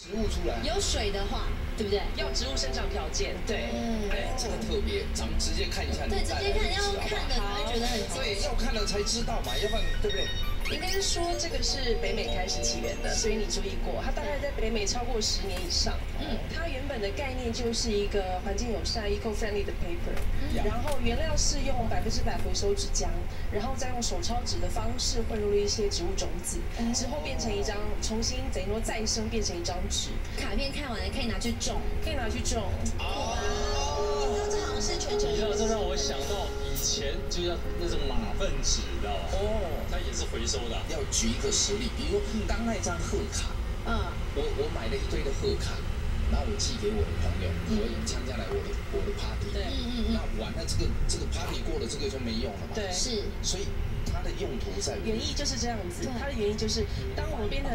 植物出来。有水的话，对不对？要植物生长条件，对。哎，这个特别，咱们直接看一下。对，直接看，要看的才会觉得很对，要看了才知道嘛，要不然对不对？应该是说这个是北美开始起源的，所以你注意过，它大概在北美超过10年以上。它原本的概念就是一个环境友善 （eco-friendly） 的 paper，然后原料是用100%回收纸浆，然后再用手抄纸的方式混入了一些植物种子，之后变成一张重新等于说再生变成一张纸。卡片看完了可以拿去种，可以拿去种。这好像是全球。你知道，这让我想到以前就要那种马粪纸，你知道吗？它也是回收的。要举一个实例，比如说刚那张贺卡，我买了一堆的贺卡，然后我寄给我的朋友，我参加来我的 party， 那完了这个 party 过了，这个就没用了嘛。对，是，所以它的用途在原意就是这样子，它的原因就是当我们变成